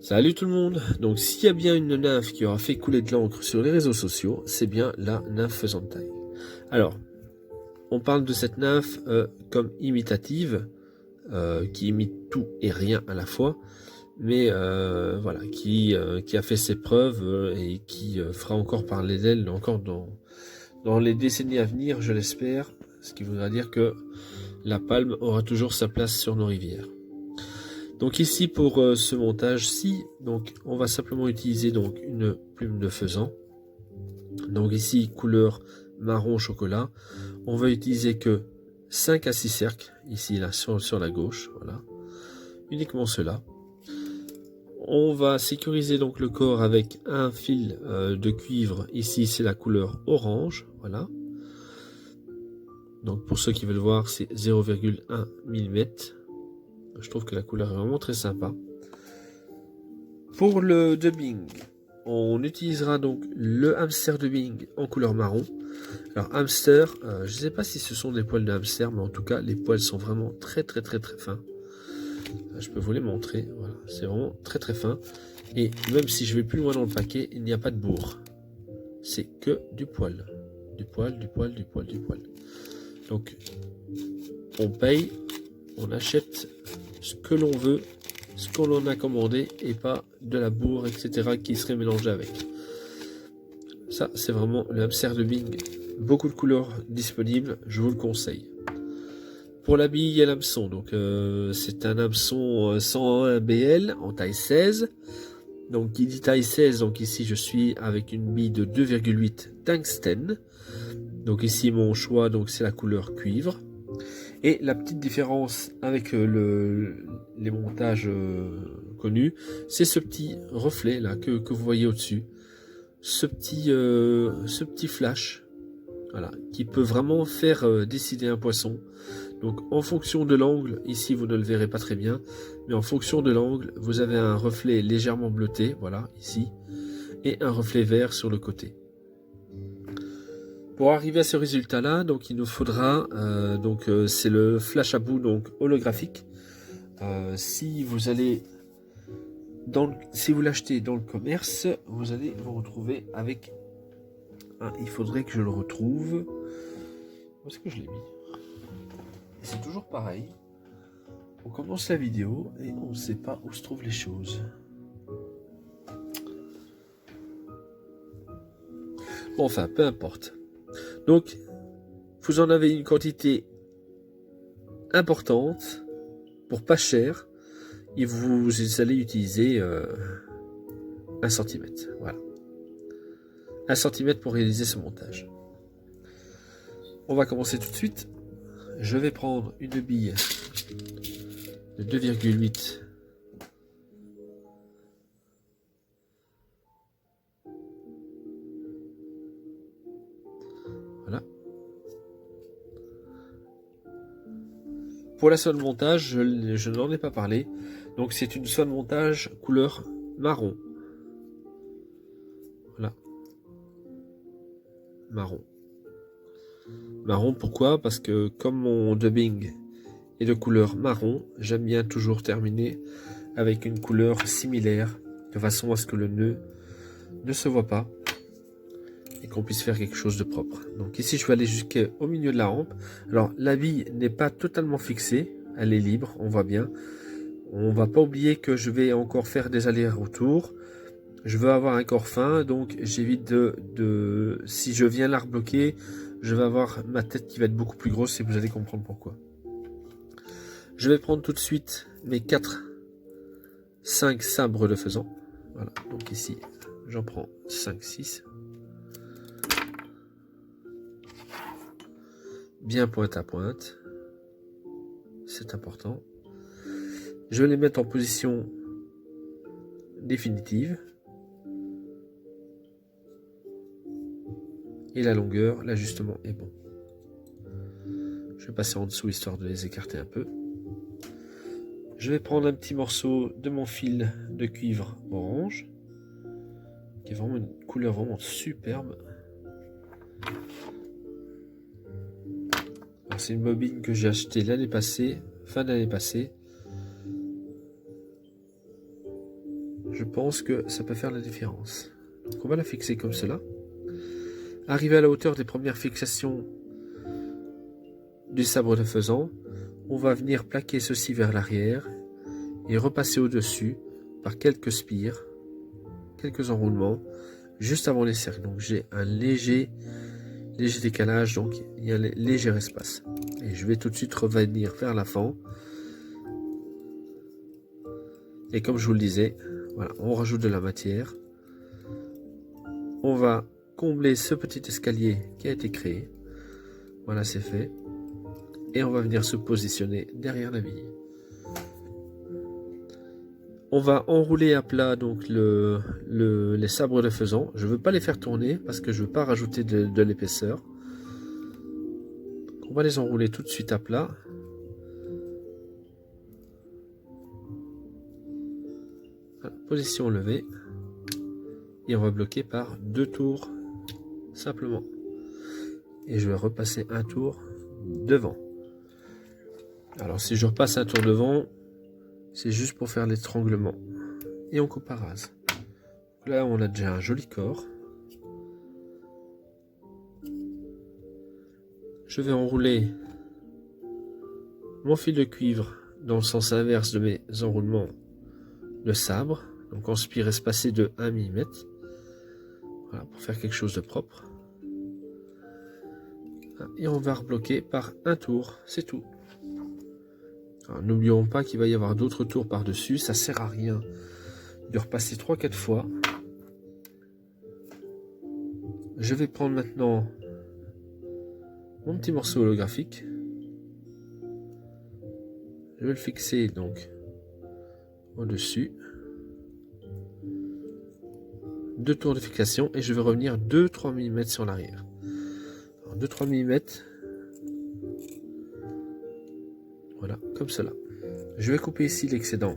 Salut tout le monde. Donc s'il y a bien une nymphe qui aura fait couler de l'encre sur les réseaux sociaux, c'est bien la nymphe faisante taille. Alors, on parle de cette nymphe comme imitative, qui imite tout et rien à la fois, mais voilà, qui a fait ses preuves et qui fera encore parler d'elle encore dans les décennies à venir, je l'espère, ce qui voudra dire que la palme aura toujours sa place sur nos rivières. Donc ici pour ce montage-ci, donc on va simplement utiliser donc une plume de faisan. Donc ici couleur marron chocolat. On va utiliser que 5 à 6 cercles ici là sur la gauche, voilà. Uniquement cela. On va sécuriser donc le corps avec un fil de cuivre. Ici c'est la couleur orange, voilà. Donc pour ceux qui veulent voir, c'est 0,1 mm. Je trouve que la couleur est vraiment très sympa. Pour le dubbing, on utilisera donc le hamster dubbing en couleur marron. Alors hamster, je ne sais pas si ce sont des poils de hamster, mais en tout cas les poils sont vraiment très fins. Je peux vous les montrer, voilà, c'est vraiment très fin. Et même si je vais plus loin dans le paquet, il n'y a pas de bourre. C'est que du poil. Du poil. Donc on paye, on achète ce que l'on veut, ce qu'on en a commandé et pas de la bourre, etc. qui serait mélangée avec. Ça, c'est vraiment le hamster dubbing. Beaucoup de couleurs disponibles, je vous le conseille. Pour la bille et l'hameçon, donc c'est un hameçon 101 BL en taille 16. Donc qui dit taille 16, donc ici je suis avec une bille de 2,8 tungstène. Donc ici mon choix, donc c'est la couleur cuivre. Et la petite différence avec les montages connus, c'est ce petit reflet là que vous voyez au-dessus. Ce petit flash, voilà, qui peut vraiment faire décider un poisson. Donc en fonction de l'angle, ici vous ne le verrez pas très bien, mais en fonction de l'angle, vous avez un reflet légèrement bleuté, voilà, ici, et un reflet vert sur le côté. Pour arriver à ce résultat-là, donc il nous faudra, c'est le flash à bout donc holographique. Si vous l'achetez dans le commerce, vous allez vous retrouver avec il faudrait que je le retrouve. Où est-ce que je l'ai mis? C'est toujours pareil. On commence la vidéo et on ne sait pas où se trouvent les choses. Bon, enfin, peu importe. Donc, vous en avez une quantité importante pour pas cher et vous allez utiliser 1 cm. Voilà. 1 cm pour réaliser ce montage. On va commencer tout de suite. Je vais prendre une bille de 2,8 . Voilà. Pour la soie de montage, je n'en ai pas parlé. Donc c'est une soie de montage couleur marron. Voilà. Marron. Marron, pourquoi? Parce que comme mon dubbing est de couleur marron, j'aime bien toujours terminer avec une couleur similaire, de façon à ce que le nœud ne se voit pas et qu'on puisse faire quelque chose de propre. Donc ici je vais aller jusqu'au milieu de la rampe. Alors la bille n'est pas totalement fixée, elle est libre, on voit bien. On va pas oublier que je vais encore faire des allers-retours. Je veux avoir un corps fin, donc j'évite si je viens la rebloquer, je vais avoir ma tête qui va être beaucoup plus grosse et vous allez comprendre pourquoi. Je vais prendre tout de suite mes 5 sabres de faisan. Voilà, donc ici, j'en prends 5, 6. Bien pointe à pointe. C'est important. Je vais les mettre en position définitive. Et la longueur, l'ajustement est bon. Je vais passer en dessous histoire de les écarter un peu. Je vais prendre un petit morceau de mon fil de cuivre orange, qui est vraiment une couleur vraiment superbe. C'est une bobine que j'ai achetée l'année passée, fin d'année passée. je pense que ça peut faire la différence. Donc on va la fixer comme cela. Arrivé à la hauteur des premières fixations du sabre de faisan, on va venir plaquer ceci vers l'arrière et repasser au-dessus par quelques spires, quelques enroulements, juste avant les cercles. Donc j'ai un léger décalage, donc il y a un léger espace. Et je vais tout de suite revenir vers l'avant. Et comme je vous le disais, voilà, on rajoute de la matière. On va combler ce petit escalier qui a été créé. Voilà, c'est fait. Et on va venir se positionner derrière la bille. On va enrouler à plat donc les sabres de faisan. Je ne veux pas les faire tourner parce que je ne veux pas rajouter de l'épaisseur. On va les enrouler tout de suite à plat. Voilà, position levée. Et on va bloquer par 2 tours simplement. Et je vais repasser un tour devant. Alors si je repasse un tour devant, c'est juste pour faire l'étranglement. Et on coupe à rase. Là on a déjà un joli corps. Je vais enrouler mon fil de cuivre dans le sens inverse de mes enroulements de sabre. Donc en spire espacé de 1 mm. Voilà, pour faire quelque chose de propre. Et on va rebloquer par un tour, c'est tout. N'oublions pas qu'il va y avoir d'autres tours par-dessus, ça sert à rien de repasser 3-4 fois. Je vais prendre maintenant mon petit morceau holographique. Je vais le fixer donc au-dessus. 2 tours de fixation et je vais revenir 2-3 mm sur l'arrière. 2-3 mm. Voilà, comme cela. Je vais couper ici l'excédent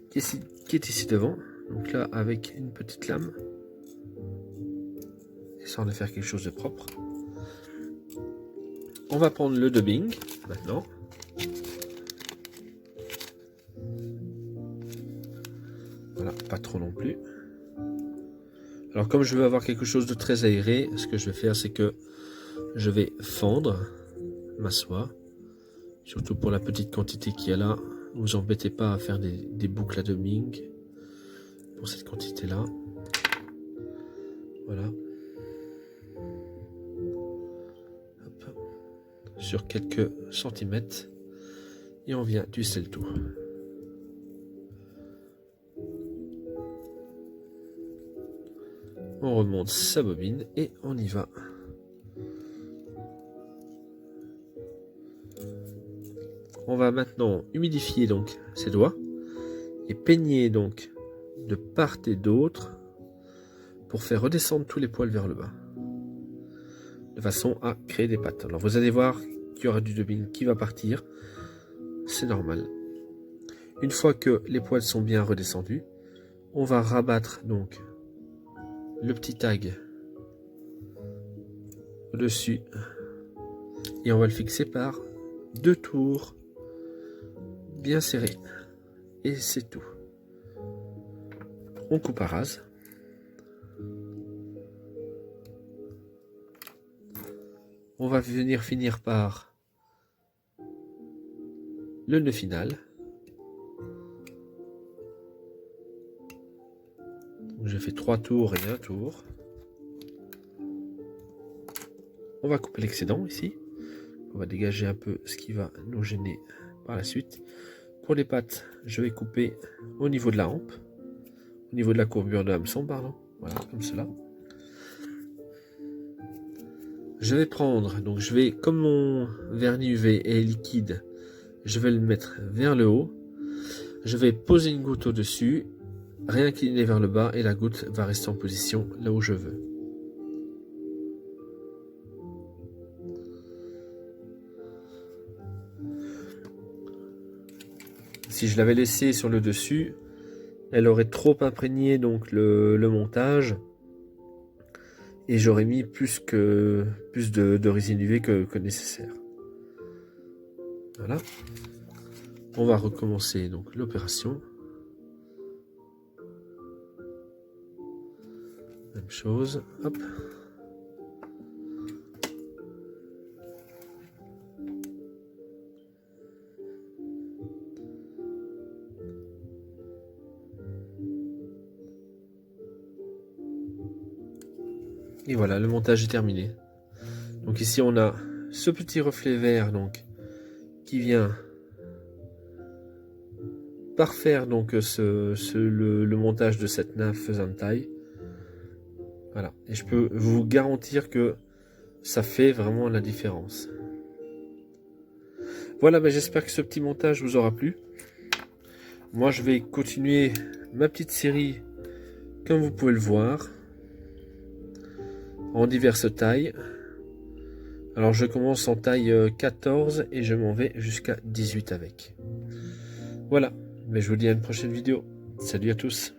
qui est ici devant. Donc là, avec une petite lame. Histoire de faire quelque chose de propre. On va prendre le dubbing maintenant. Voilà, pas trop non plus. Alors comme je veux avoir quelque chose de très aéré, ce que je vais faire, c'est que je vais fendre ma soie. Surtout pour la petite quantité qu'il y a là. Ne vous embêtez pas à faire des boucles à dubbing pour cette quantité là. Voilà. Hop. Sur quelques centimètres. Et on vient twister le tout. On remonte sa bobine et on y va. On va maintenant humidifier donc ses doigts et peigner donc de part et d'autre pour faire redescendre tous les poils vers le bas de façon à créer des pattes. Alors vous allez voir qu'il y aura du dubbing qui va partir, c'est normal. Une fois que les poils sont bien redescendus, on va rabattre donc le petit tag au-dessus et on va le fixer par 2 tours bien serré et c'est tout. On coupe à rase. On va venir finir par le nœud final. Donc j'ai fait 3 tours et 1 tour. On va couper l'excédent ici. On va dégager un peu ce qui va nous gêner par la suite. Pour les pattes, je vais couper au niveau de la hampe, au niveau de la courbure de l'hameçon, pardon. Voilà, comme cela. Je vais prendre, donc je vais, comme mon vernis UV est liquide, je vais le mettre vers le haut. Je vais poser une goutte au-dessus, réincliner vers le bas et la goutte va rester en position là où je veux. Si je l'avais laissé sur le dessus, elle aurait trop imprégné donc le montage et j'aurais mis plus de résine UV que nécessaire. Voilà. On va recommencer donc l'opération. Même chose, hop. Et voilà, le montage est terminé. Donc ici on a ce petit reflet vert donc qui vient parfaire donc le montage de cette nappe faisant de taille. Voilà, et je peux vous garantir que ça fait vraiment la différence. Voilà, ben j'espère que ce petit montage vous aura plu. Moi je vais continuer ma petite série comme vous pouvez le voir en diverses tailles. Alors je commence en taille 14 et je m'en vais jusqu'à 18 avec. Voilà, mais je vous dis à une prochaine vidéo. Salut à tous.